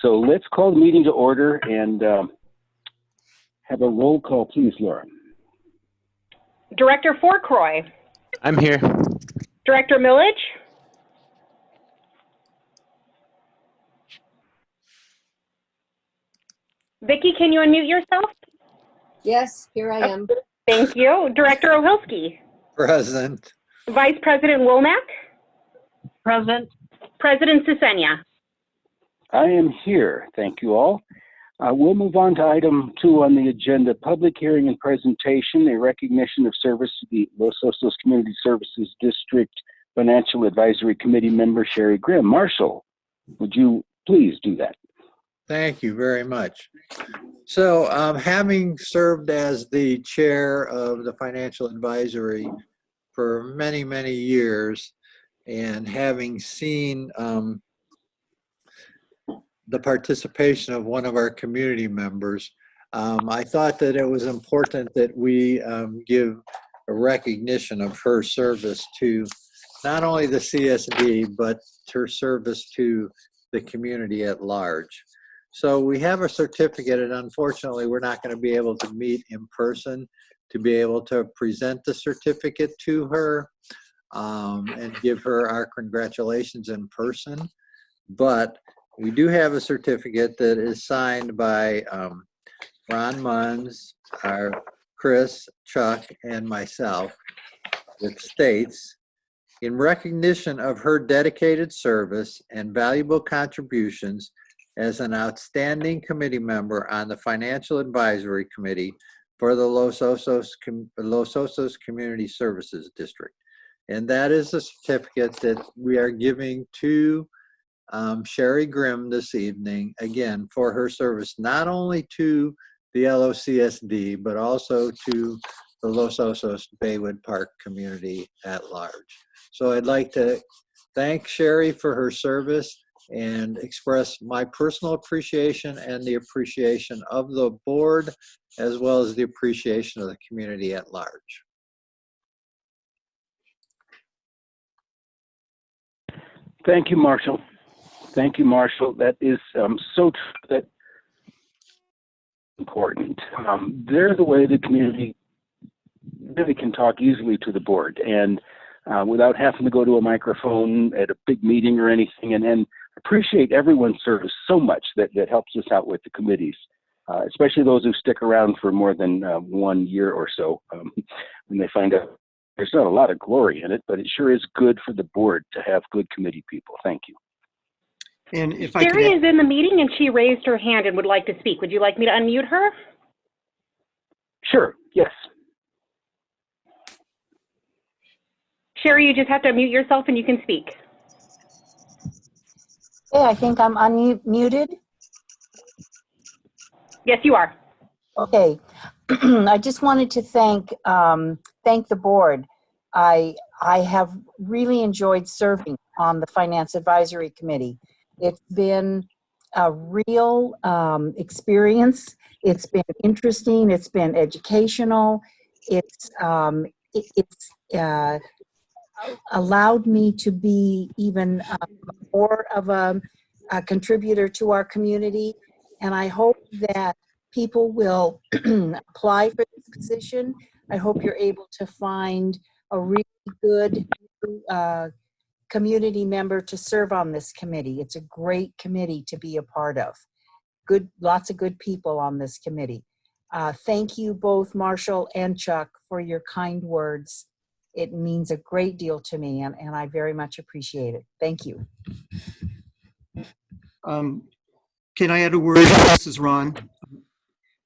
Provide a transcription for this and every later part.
So let's call the meeting to order and have a roll call, please, Laura. Director Fourcroy. I'm here. Director Millage. Vicki, can you unmute yourself? Yes, here I am. Thank you. Director Ohilsky. Present. Vice President Womack. Present. President Cesenia. I am here. Thank you all. We'll move on to item 2 on the agenda, public hearing and presentation, a recognition of service to the Los Osos Community Services District Financial Advisory Committee member, Sherry Grimm. Marshall, would you please do that? Thank you very much. So having served as the chair of the financial advisory for many, many years and having seen the participation of one of our community members, I thought that it was important that we give a recognition of her service to not only the CSD, but her service to the community at large. So we have a certificate, and unfortunately we're not going to be able to meet in person to be able to present the certificate to her and give her our congratulations in person. But we do have a certificate that is signed by Ron Munns, Chris, Chuck, and myself. It states, in recognition of her dedicated service and valuable contributions as an outstanding committee member on the Financial Advisory Committee for the Los Osos Community Services District. And that is a certificate that we are giving to Sherry Grimm this evening, again, for her service not only to the LOCSD, but also to the Los Osos Baywood Park community at large. So I'd like to thank Sherry for her service and express my personal appreciation and the appreciation of the board, as well as the appreciation of the community at large. Thank you, Marshall. Thank you, Marshall. That is so that important. They're the way the community really can talk easily to the board and without having to go to a microphone at a big meeting or anything, and appreciate everyone's service so much that helps us out with the committees, especially those who stick around for more than 1 year or so when they find out there's not a lot of glory in it, but it sure is good for the board to have good committee people. Thank you. And if Sherry is in the meeting and she raised her hand and would like to speak. Would you like me to unmute her? Sure, yes. Sherry, you just have to unmute yourself and you can speak. Hey, I think I'm unmuted. Yes, you are. Okay. I just wanted to thank the board. I have really enjoyed serving on the Finance Advisory Committee. It's been a real experience. It's been interesting. It's been educational. It's allowed me to be even more of a contributor to our community. And I hope that people will apply for this position. I hope you're able to find a really good community member to serve on this committee. It's a great committee to be a part of. Lots of good people on this committee. Thank you both, Marshall and Chuck, for your kind words. It means a great deal to me, and I very much appreciate it. Thank you. Can I add a word? This is Ron.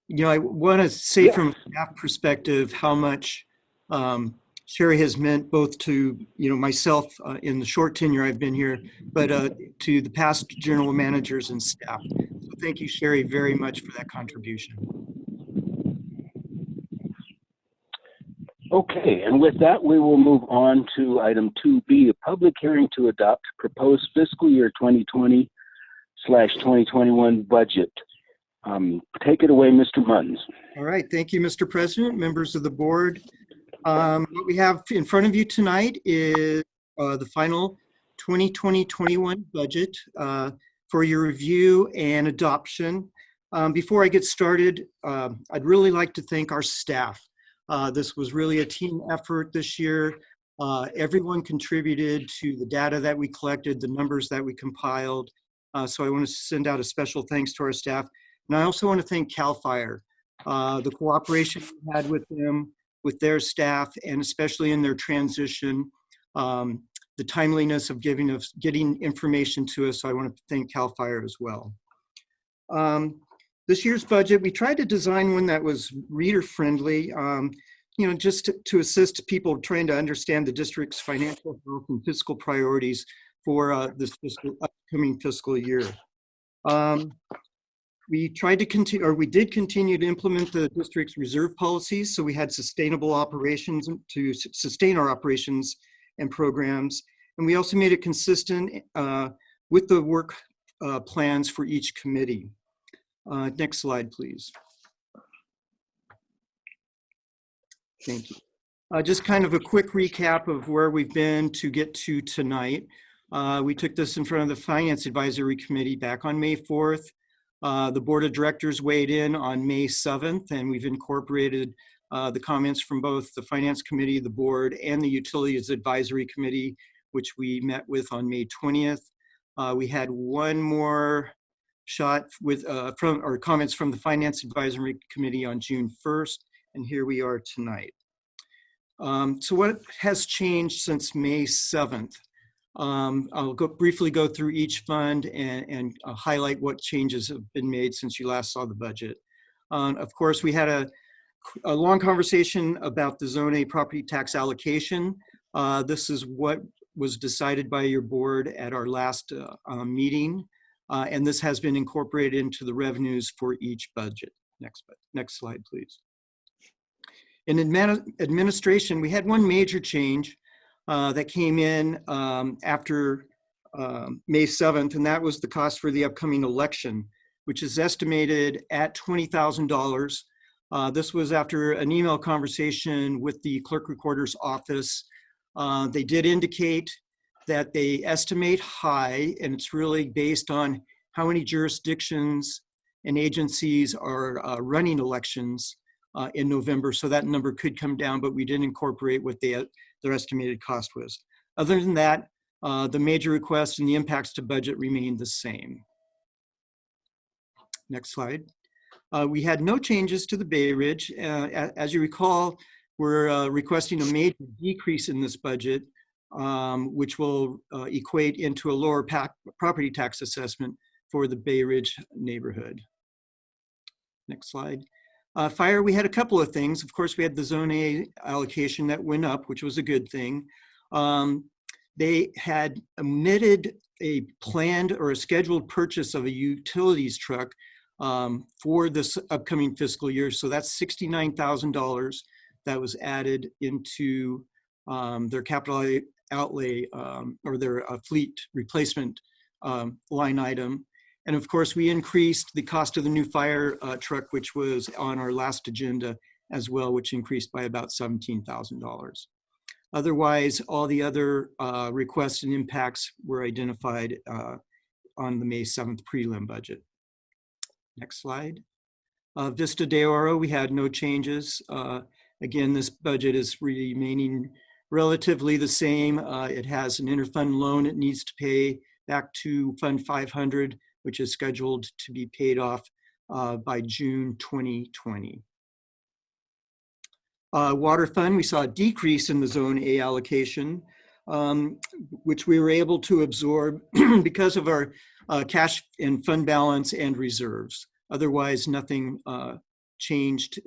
You know, I want to say from a staff perspective how much Sherry has meant both to, myself in the short tenure I've been here, but to the past general managers and staff. So thank you, Sherry, very much for that contribution. Okay, and with that, we will move on to item 2B, a public hearing to adopt proposed fiscal year 2020/2021 budget. Take it away, Mr. Munns. All right, thank you, Mr. President, members of the board. What we have in front of you tonight is the final 2020-21 budget. for your review and adoption. Before I get started, I'd really like to thank our staff. This was really a team effort this year. Everyone contributed to the data that we collected, the numbers that we compiled. So I want to send out a special thanks to our staff. And I also want to thank CAL FIRE, the cooperation we had with them, with their staff, and especially in their transition, the timeliness of getting information to us. So I want to thank CAL FIRE as well. This year's budget, we tried to design one that was reader friendly, just to assist people trying to understand the district's financial health and fiscal priorities for this upcoming fiscal year. We tried to continue, or we did continue to implement the district's reserve policies. So we had sustainable operations to sustain our operations and programs. And we also made it consistent with the work plans for each committee. Next slide, please. Thank you. Just kind of a quick recap of where we've been to get to tonight. We took this in front of the Finance Advisory Committee back on May 4th. The Board of Directors weighed in on May 7th, and we've incorporated the comments from both the Finance Committee, the Board, and the Utilities Advisory Committee, which we met with on May 20th. We had one more shot with comments from the Finance Advisory Committee on June 1st, and here we are tonight. So what has changed since May 7th? I'll briefly go through each fund and highlight what changes have been made since you last saw the budget. Of course, we had a long conversation about the Zone A property tax allocation. This is what was decided by your board at our last meeting, and this has been incorporated into the revenues for each budget. Next slide, please. In administration, we had one major change that came in after May 7th, and that was the cost for the upcoming election, which is estimated at $20,000. This was after an email conversation with the clerk recorder's office. They did indicate that they estimate high, and it's really based on how many jurisdictions and agencies are running elections in November. So that number could come down, but we didn't incorporate what their estimated cost was. Other than that, the major requests and the impacts to budget remained the same. Next slide. We had no changes to the Bay Ridge. As you recall, we're requesting a major decrease in this budget, which will equate into a lower property tax assessment for the Bay Ridge neighborhood. Next slide. Fire, we had a couple of things. Of course, we had the Zone A allocation that went up, which was a good thing. They had omitted a planned or a scheduled purchase of a utilities truck for this upcoming fiscal year. So that's $69,000 that was added into their capital outlay or their fleet replacement line item. And of course, we increased the cost of the new fire truck, which was on our last agenda as well, which increased by about $17,000. Otherwise, all the other requests and impacts were identified on the May 7th prelim budget. Next slide. Vista de Oro, we had no changes. Again, this budget is remaining relatively the same. It has an interfund loan it needs to pay back to Fund 500, which is scheduled to be paid off by June 2020. Water fund, we saw a decrease in the Zone A allocation, which we were able to absorb because of our cash and fund balance and reserves. Otherwise, nothing changed.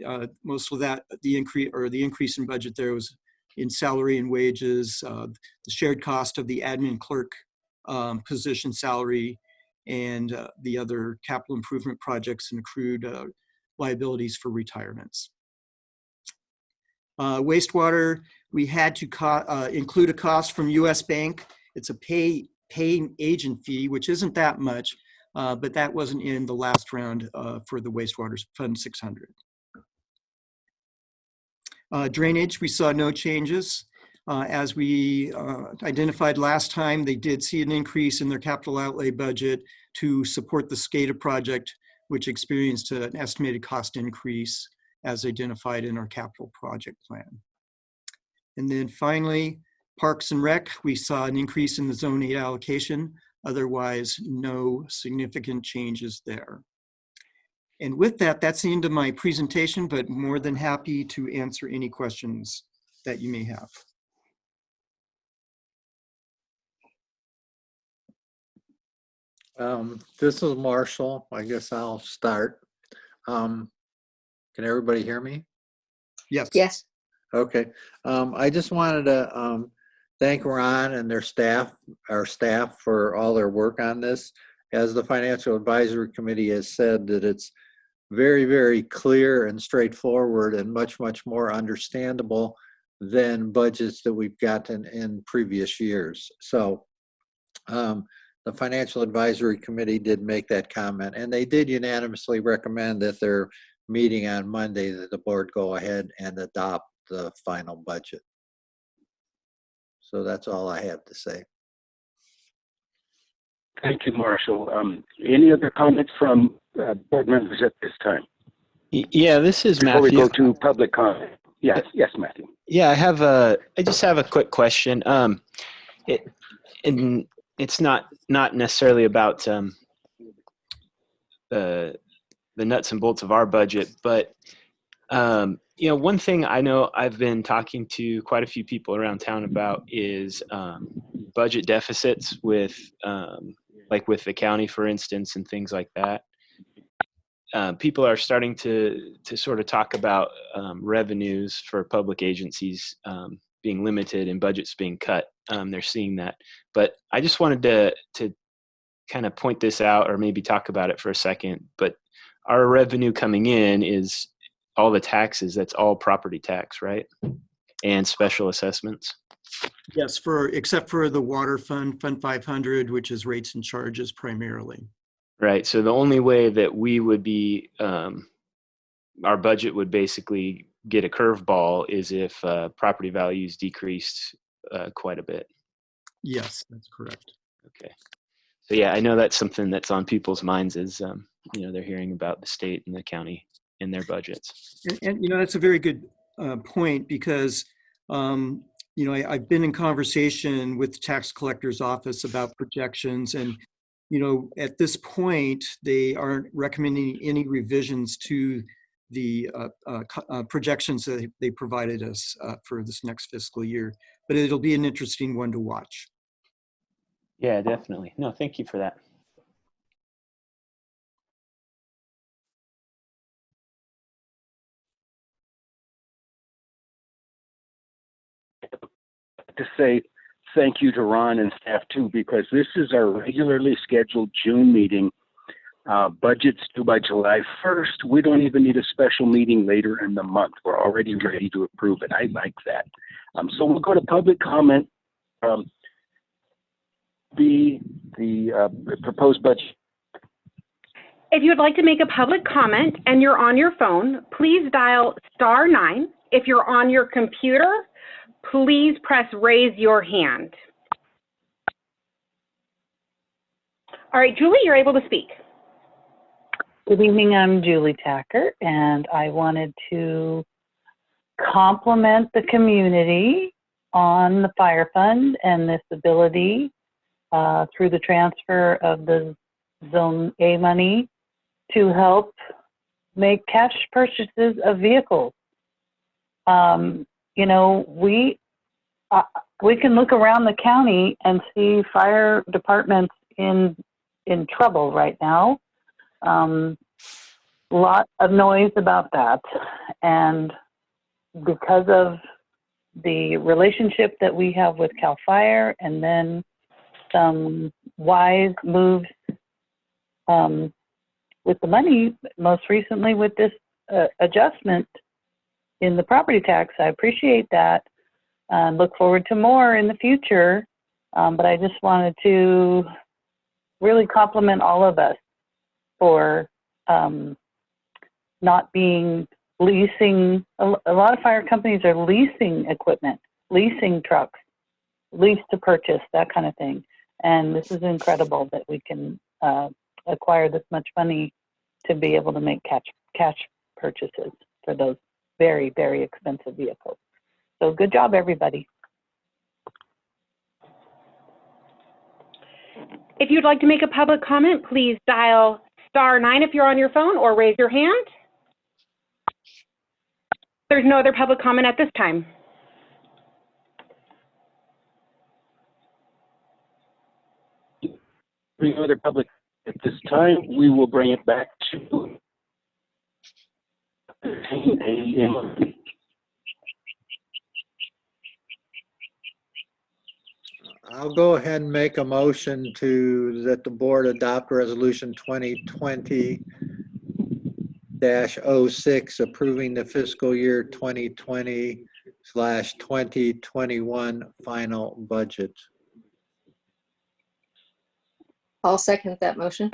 Most of that, the increase in budget there was in salary and wages, the shared cost of the admin clerk position salary, and the other capital improvement projects and accrued liabilities for retirements. Wastewater, we had to include a cost from US Bank. It's a paying agent fee, which isn't that much, but that wasn't in the last round for the Wastewater Fund 600. Drainage, we saw no changes. As we identified last time, they did see an increase in their capital outlay budget, to support the SCADA project, which experienced an estimated cost increase as identified in our capital project plan. And then finally, Parks and Rec, we saw an increase in the Zone 8 allocation. Otherwise, no significant changes there. And with that, that's the end of my presentation, but more than happy to answer any questions that you may have. This is Marshall. I guess I'll start. Can everybody hear me? Yes. Yes. Okay. I just wanted to thank Ron and our staff for all their work on this. As the Financial Advisory Committee has said, that it's very, very clear and straightforward and much, much more understandable than budgets that we've gotten in previous years. So the Financial Advisory Committee did make that comment, and they did unanimously recommend that their meeting on Monday that the board go ahead and adopt the final budget. So that's all I have to say. Thank you, Marshall. Any other comments from board members at this time? Yeah, this is Before Matthew. we go to public comment. Yes, Matthew. Yeah, I just have a quick question. It's not necessarily about the nuts and bolts of our budget, but one thing I know I've been talking to quite a few people around town about is budget deficits with like with the county, for instance, and things like that. People are starting to sort of talk about revenues for public agencies being limited and budgets being cut. They're seeing that. But I just wanted to kind of point this out, or maybe talk about it for a second. But our revenue coming in is all the taxes. That's all property tax, right? And special assessments. Yes, except for the water fund, Fund 500, which is rates and charges primarily. Right. So the only way that we would be, our budget would basically get a curveball is if property values decreased quite a bit. Yes, that's correct. Okay. So yeah, I know that's something that's on people's minds is, they're hearing about the state and the county and their budgets. And that's a very good point because, I've been in conversation with the tax collector's office about projections, and at this point, they aren't recommending any revisions to the projections that they provided us for this next fiscal year. But it'll be an interesting one to watch. Yeah, definitely. No, thank you for that. To say thank you to Ron and staff too, because this is our regularly scheduled June meeting. Budget's due by July 1st. We don't even need a special meeting later in the month. We're already ready to approve it. I like that. So we'll go to public comment. The proposed budget. If you would like to make a public comment and you're on your phone, please dial *9. If you're on your computer, please press raise your hand. All right, Julie, you're able to speak. Good evening, I'm Julie Tacker, and I wanted to compliment the community on the fire fund and this ability through the transfer of the Zone A money to help make cash purchases of vehicles. We can look around the county and see fire departments in trouble right now. Lot of noise about that, and because of the relationship that we have with CAL FIRE, and then some wise moves with the money, most recently with this adjustment in the property tax. I appreciate that. Look forward to more in the future, but I just wanted to really compliment all of us for not being leasing. A lot of fire companies are leasing equipment, leasing trucks, lease to purchase, that kind of thing. And this is incredible that we can acquire this much money to be able to make cash purchases for those very, very expensive vehicles. So good job, everybody. If you'd like to make a public comment, please dial *9 if you're on your phone, or raise your hand. There's no other public comment at this time. Any other public at this time, we will bring it back to I'll go ahead and make a motion that the board adopt resolution 2020-06 approving the fiscal year 2020/2021 final budget. I'll second that motion.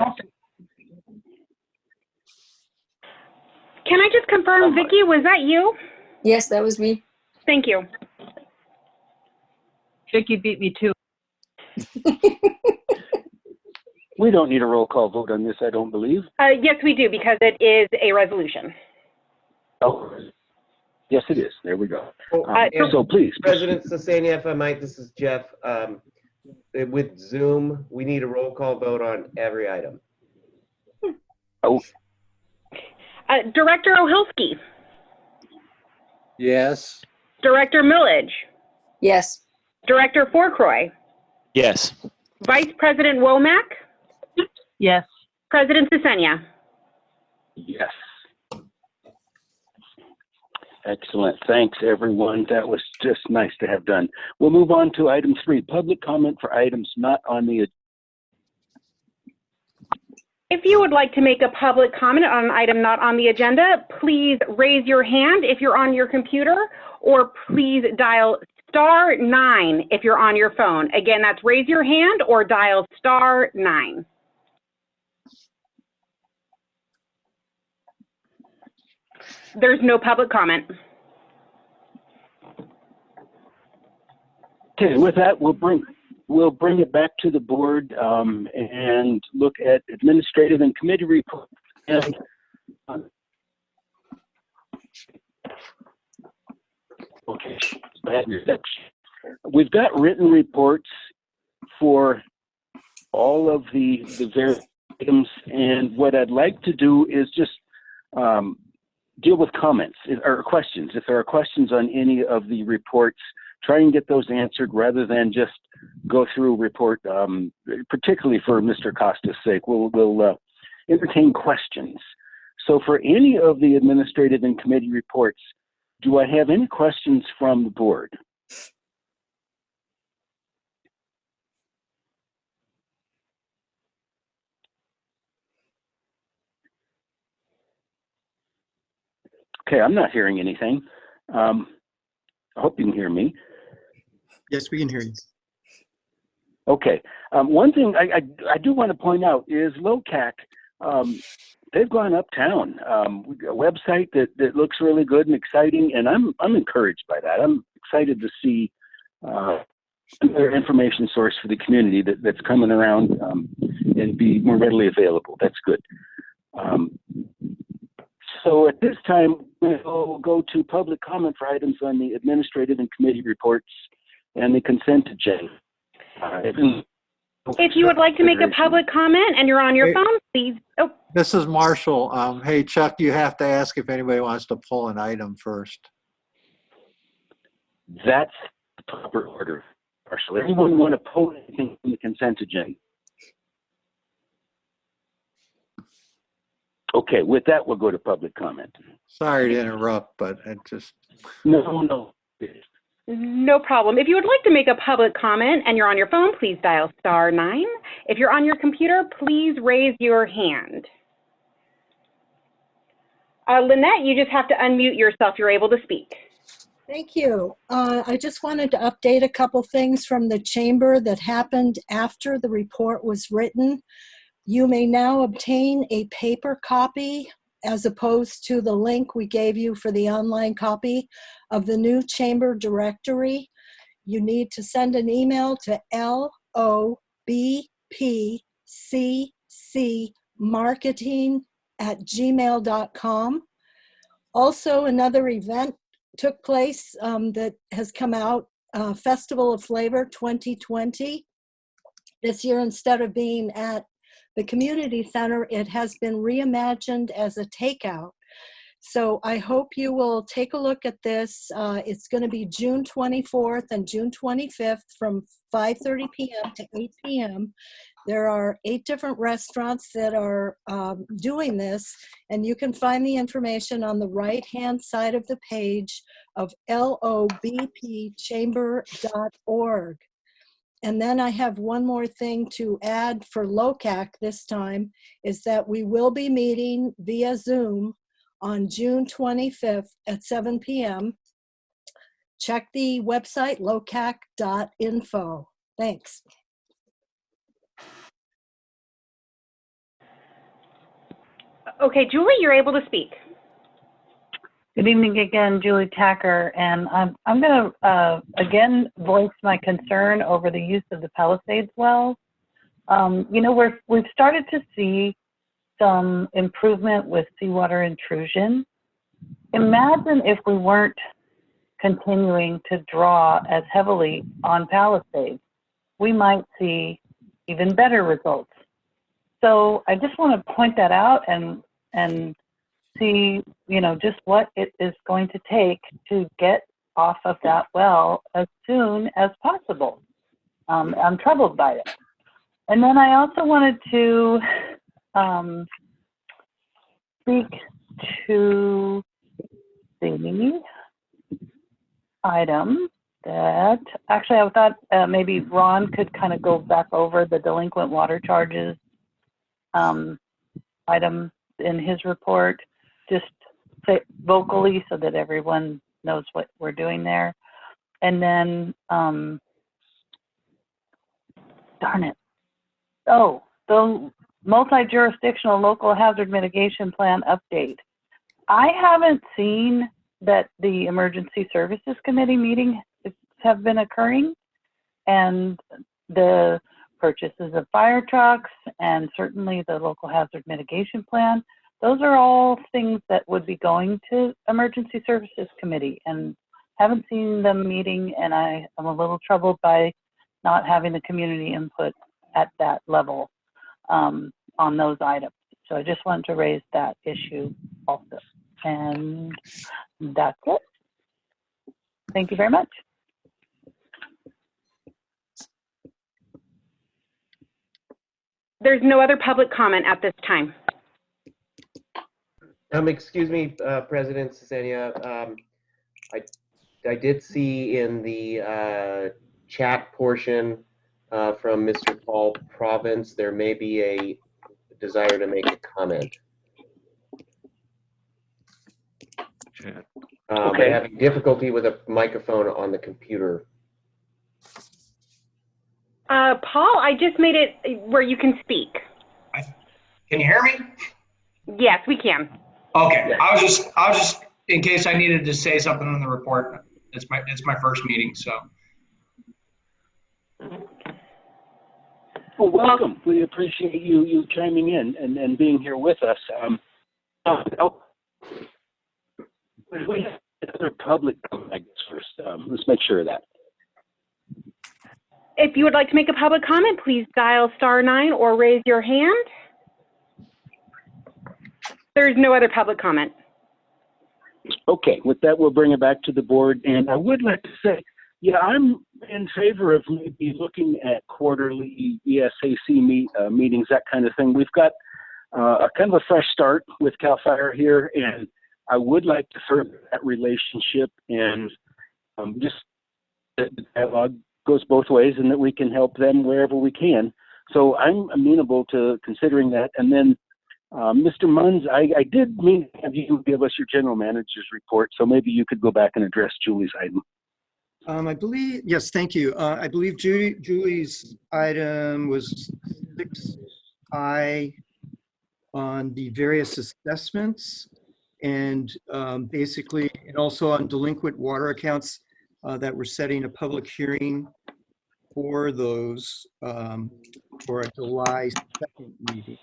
Can I just confirm, Vicki, was that you? Yes, that was me. Thank you. Vicki beat me too. We don't need a roll call vote on this, I don't believe. Yes, we do, because it is a resolution. Oh, yes, it is. There we go. So Please. President Sasania, if I might, this is Jeff. With Zoom, we need a roll call vote on every item. Oh, Director Ohilsky, Yes. Director Millage, Yes. Director Fourcroy, Yes. Vice President Womack, Yes. President Sasenia. yes. Excellent. Thanks, everyone. That was just nice to have done. We'll move on to item 3, public comment for items not on the agenda. If you would like to make a public comment on an item not on the agenda, please raise your hand if you're on your computer, or please dial *9 if you're on your phone. Again, that's raise your hand or dial *9. There's no public comment. Okay, with that, we'll bring it back to the board and look at administrative and committee reports. And okay, we've got written reports for all of the various items, and what I'd like to do is just deal with comments or questions. If there are questions on any of the reports, try and get those answered rather than just go through a report, particularly for Mr. Costa's sake. We'll entertain questions. So for any of the administrative and committee reports, do I have any questions from the board? Okay, I'm not hearing anything. I hope you can hear me. Yes, we can hear you. Okay. One thing I do want to point out is LOCAC. They've gone uptown. We've got a website that looks really good and exciting, and I'm encouraged by that. I'm excited to see another information source for the community that's coming around and be more readily available. That's good. So at this time, we'll go to public comment for items on the administrative and committee reports and the consent agenda. If you would like to make a public comment and you're on your phone, please. Oh, This is Marshall. Hey, Chuck, you have to ask if anybody wants to pull an item first. That's the proper order, Marshall. Anyone want to pull anything from the consent agenda? Okay, with that, we'll go to public comment. Sorry to interrupt, but it just... No. no problem. If you would like to make a public comment and you're on your phone, please dial *9. If you're on your computer, please raise your hand. Lynette, you just have to unmute yourself. You're able to speak. Thank you. I just wanted to update a couple things from the chamber that happened after the report was written. You may now obtain a paper copy as opposed to the link we gave you for the online copy of the new chamber directory. You need to send an email to LOBPCC marketing@gmail.com. Also, another event took place that has come out, Festival of Flavor 2020. This year, instead of being at the community center, it has been reimagined as a takeout. So I hope you will take a look at this. It's going to be June 24th and June 25th from 5:30 p.m. to 8 p.m. There are 8 different restaurants that are doing this, and you can find the information on the right-hand side of the page of lobpchamber.org. And then I have one more thing to add for LOCAC this time, is that we will be meeting via Zoom on June 25th at 7 p.m. Check the website, locac.info. Thanks. Okay, Julie, you're able to speak. Good evening again, Julie Tacker, and I'm going to again voice my concern over the use of the Palisades well. You know, we've started to see some improvement with seawater intrusion. Imagine if we weren't continuing to draw as heavily on Palisades. We might see even better results. So I just want to point that out and see, you know, just what it is going to take to get off of that well as soon as possible. I'm troubled by it. And then I also wanted to speak to the item that, actually I thought maybe Ron could kind of go back over the delinquent water charges item in his report, just say vocally so that everyone knows what we're doing there. And then, darn it. Oh, the multi-jurisdictional local hazard mitigation plan update. I haven't seen that the emergency services committee meeting have been occurring, and the purchases of fire trucks and certainly the local hazard mitigation plan. Those are all things that would be going to emergency services committee, and haven't seen them meeting, and I am a little troubled by not having the community input at that level on those items. So I just wanted to raise that issue also. And that's it. Thank you very much. There's no other public comment at this time. Excuse me, President Cesenia. I did see in the chat portion from Mr. Paul Province, there may be a desire to make a comment. Chat. Okay. I'm having difficulty with a microphone on the computer. Paul, I just made it where you can speak. Can you hear me? Yes, we can. Okay. Yes. I was just in case I needed to say something on the report. It's my first meeting, so. Well, welcome. We appreciate you chiming in and being here with us. We have another public comment, I guess, first. Let's make sure of that. If you would like to make a public comment, please dial *9 or raise your hand. There's no other public comment. Okay, with that, we'll bring it back to the board. And I would like to say, yeah, I'm in favor of maybe looking at quarterly ESAC meetings, that kind of thing. We've got a kind of a fresh start with CAL FIRE here, and I would like to further that relationship, and just the dialogue goes both ways, and that we can help them wherever we can. So I'm amenable to considering that. And then Mr. Munns, I did mean to have you give us your general manager's report, so maybe you could go back and address Julie's item. I believe, yes, thank you. I believe Julie's item was 6I on the various assessments, and basically, and also on delinquent water accounts that we're setting a public hearing for those for a July 2nd meeting.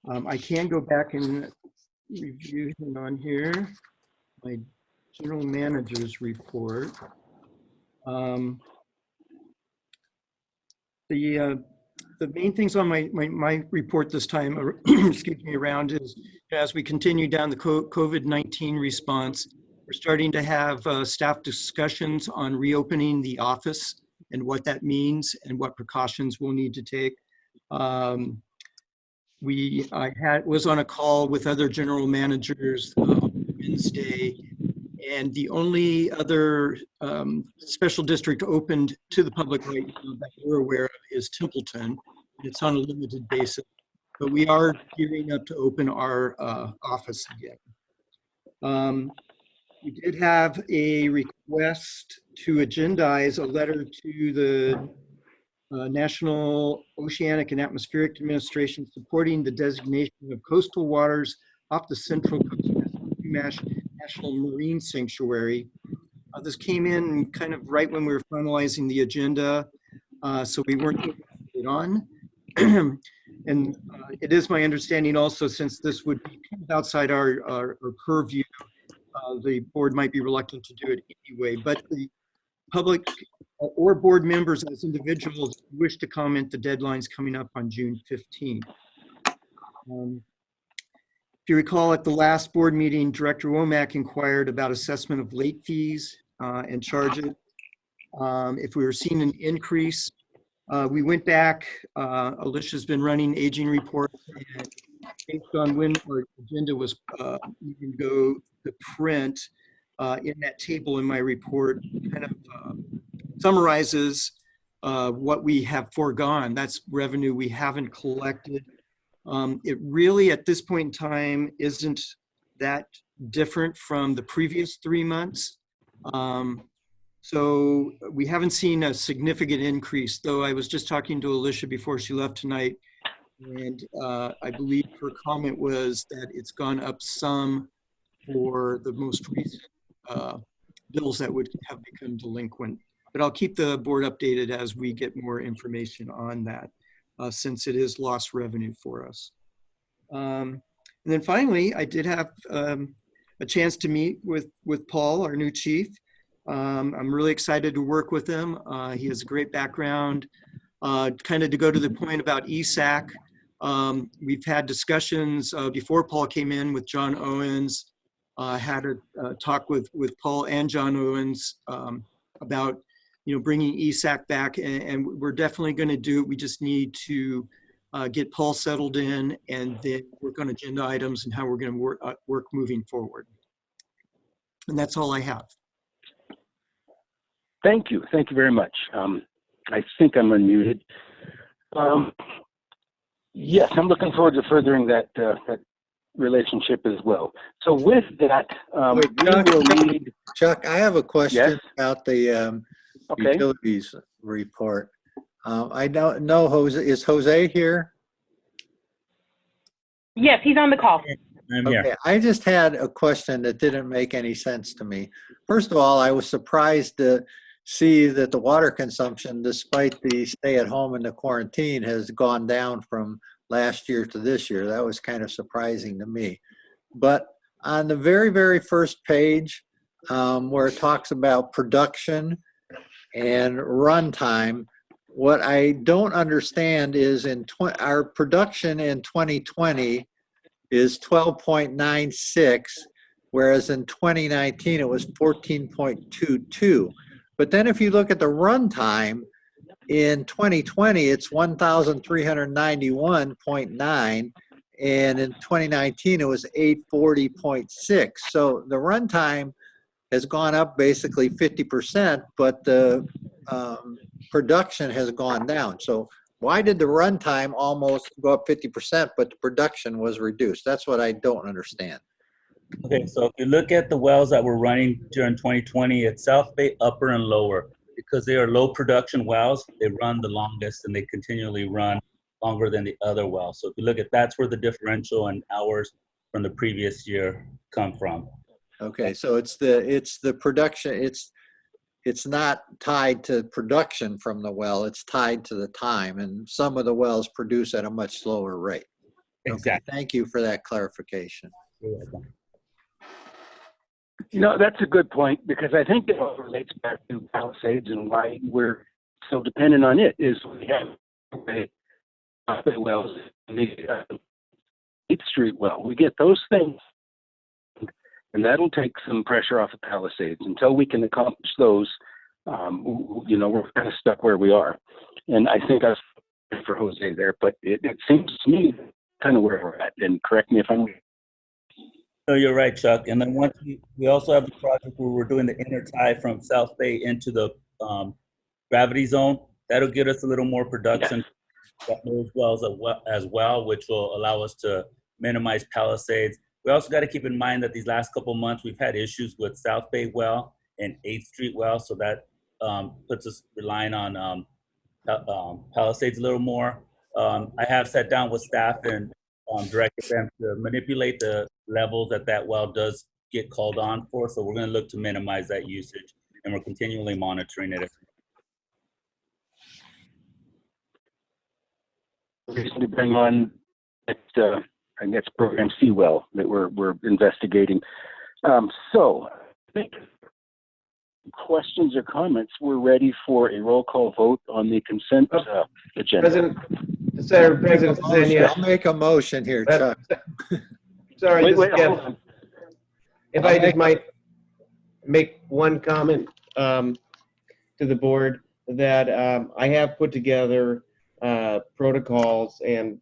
I can go back and review, hang on here, my general manager's report. Um, the main things on my report this time, excuse me, around is as we continue down the COVID-19 response, we're starting to have staff discussions on reopening the office and what that means and what precautions we'll need to take. I was on a call with other general managers Wednesday, and the only other special district opened to the public right now that we're aware of is Templeton. It's on a limited basis, but we are gearing up to open our office again. We did have a request to agendize a letter to the National Oceanic and Atmospheric Administration supporting the designation of coastal waters off the Central Coast as National Marine Sanctuary. This came in kind of right when we were finalizing the agenda, so we weren't able to put it on. And it is my understanding also, since this would be kind of outside our purview, the board might be reluctant to do it anyway, but the public or board members as individuals who wish to comment, the deadline's coming up on June 15th. If you recall, at the last board meeting, Director Womack inquired about assessment of late fees and charges. If we were seeing an increase, we went back. Alicia's been running aging reports, and based on when our agenda was even go to print, in that table in my report kind of summarizes what we have foregone. That's revenue we haven't collected. It really, at this point in time, isn't that different from the previous 3 months. So we haven't seen a significant increase, though I was just talking to Alicia before she left tonight, and I believe her comment was that it's gone up some for the most recent bills that would have become delinquent. But I'll keep the board updated as we get more information on that, since it is lost revenue for us. And then finally, I did have a chance to meet with Paul, our new chief. I'm really excited to work with him. He has a great background. Kind of to go to the point about ESAC, we've had discussions before Paul came in with John Owens. Had a talk with Paul and John Owens about bringing ESAC back, and we're definitely going to do it. We just need to get Paul settled in and then work on agenda items and how we're going to work moving forward. And that's all I have. Thank you. Thank you very much. I think I'm unmuted. Yes, I'm looking forward to furthering that relationship as well. So with that, Wait, we will need... Chuck, I have a question Yes? about the Okay. utilities report. I don't know, Jose, is Jose here? Yes, he's on the call. I'm here. Okay, I just had a question that didn't make any sense to me. First of all, I was surprised to see that the water consumption, despite the stay at home and the quarantine, has gone down from last year to this year. That was kind of surprising to me. But on the very, very first page, where it talks about production and runtime, what I don't understand is our production in 2020 is 12.96, whereas in 2019 it was 14.22. But then if you look at the runtime, in 2020 it's 1,391.9, and in 2019 it was 840.6. So the runtime has gone up basically 50%, but the production has gone down. So why did the runtime almost go up 50%, but the production was reduced? That's what I don't understand. Okay, so if you look at the wells that were running during 2020, it's South Bay upper and lower. Because they are low production wells, they run the longest and they continually run longer than the other wells. So if you look at, that's where the differential in hours from the previous year come from. Okay, so it's the production, it's not tied to production from the well, it's tied to the time, and some of the wells produce at a much slower rate. Exactly. Thank you for that clarification. You're welcome. You know, that's a good point, because I think it all relates back to Palisades and why we're so dependent on it. Is we have the wells, the 8th Street well. We get those things, and that'll take some pressure off of Palisades. Until we can accomplish those, you know, we're kind of stuck where we are. And I think I was for Jose there, but it seems to me kind of where we're at. And correct me if I'm. No, you're right, Chuck. And then once we also have the project where we're doing the intertie from South Bay into the gravity zone. That'll get us a little more production at those wells as well, which will allow us to minimize Palisades. We also got to keep in mind that these last couple of months we've had issues with South Bay well and 8th Street well, so that puts us relying on Palisades a little more. I have sat down with staff and directed them to manipulate the levels that well does get called on for, so we're going to look to minimize that usage, and we're continually monitoring it. Reason to bring on I guess program C well that we're investigating. So I think questions or comments, we're ready for a roll call vote on the consent agenda. President Zenia. I'll make a motion here, Chuck. Sorry, Wait, Jeff. hold on. If I just might make one comment to the board, that I have put together protocols and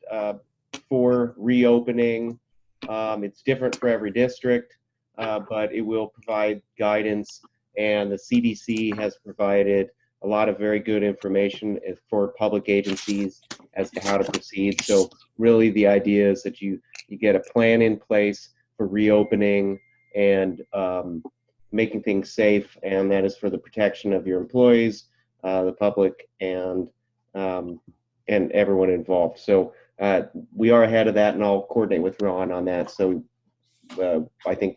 for reopening. It's different for every district, but it will provide guidance, and the CDC has provided a lot of very good information for public agencies as to how to proceed. So really the idea is that you get a plan in place for reopening and making things safe, and that is for the protection of your employees, the public, and everyone involved. So we are ahead of that, and I'll coordinate with Ron on that. So I think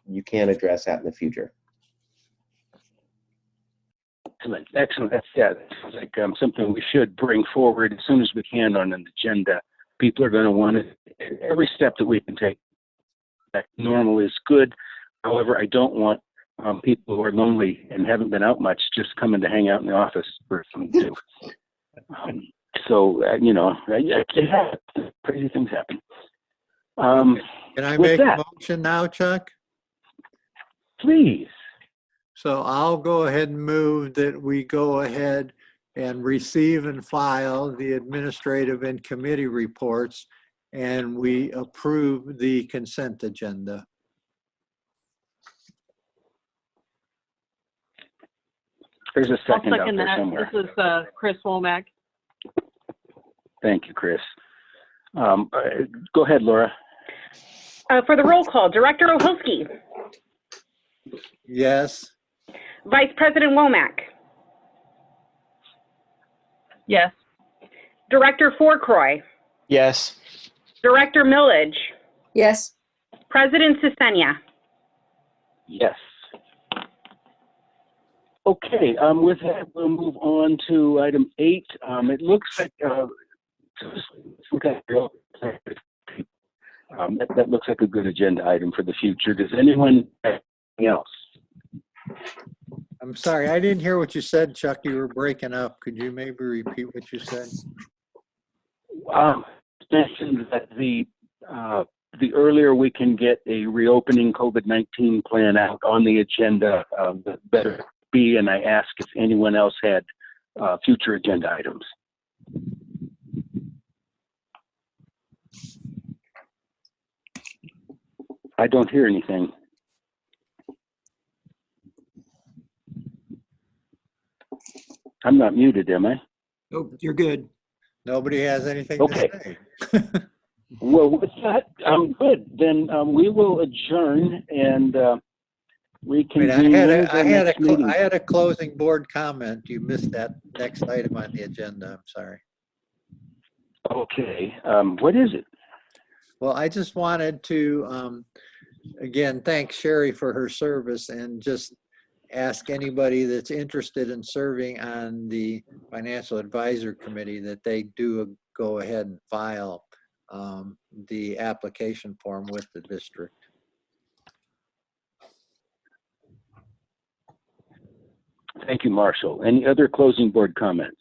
you can address that in the future. Excellent. That sounds like something we should bring forward as soon as we can on an agenda. People are going to want it. Every step that we can take back to normal is good. However, I don't want people who are lonely and haven't been out much just coming to hang out in the office for something to do. You know, it happens. Crazy things happen. Can I make a motion now, Chuck? Please. So I'll go ahead and move that we go ahead and receive and file the administrative and committee reports, and we approve the consent agenda. There's a second I'll out second there that. somewhere. This is Chris Womack. Thank you, Chris. Go ahead, Laura. For the roll call, Director Ohulski, Yes. Vice President Womack, Yes. Director Fourcroy, Yes. Director Millage, Yes. President Sesenia. Yes. Okay, with that, we'll move on to item 8. It looks like that looks like a good agenda item for the future. Does anyone have anything else? I'm sorry, I didn't hear what you said, Chuck. You were breaking up. Could you maybe repeat what you said? Mentioned that the earlier we can get a reopening COVID-19 plan out on the agenda, the better it be. And I asked if anyone else had future agenda items. I don't hear anything. I'm not muted, am I? Oh, you're good. Nobody has anything Okay. to say. Well, with that, I'm good. Then we will adjourn and reconvene. I had a closing board comment. You missed that next item on the agenda. I'm sorry. Okay. What is it? Well, I just wanted to, again, thank Sherry for her service and just ask anybody that's interested in serving on the Financial Advisor Committee that they do go ahead and file the application form with the district. Thank you, Marshall. Any other closing board comments?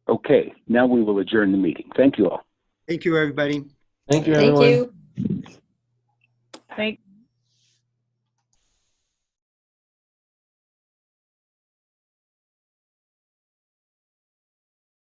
Okay, now we will adjourn the meeting. Thank you all. Thank you, everybody. Thank you, Thank everyone. you. Thank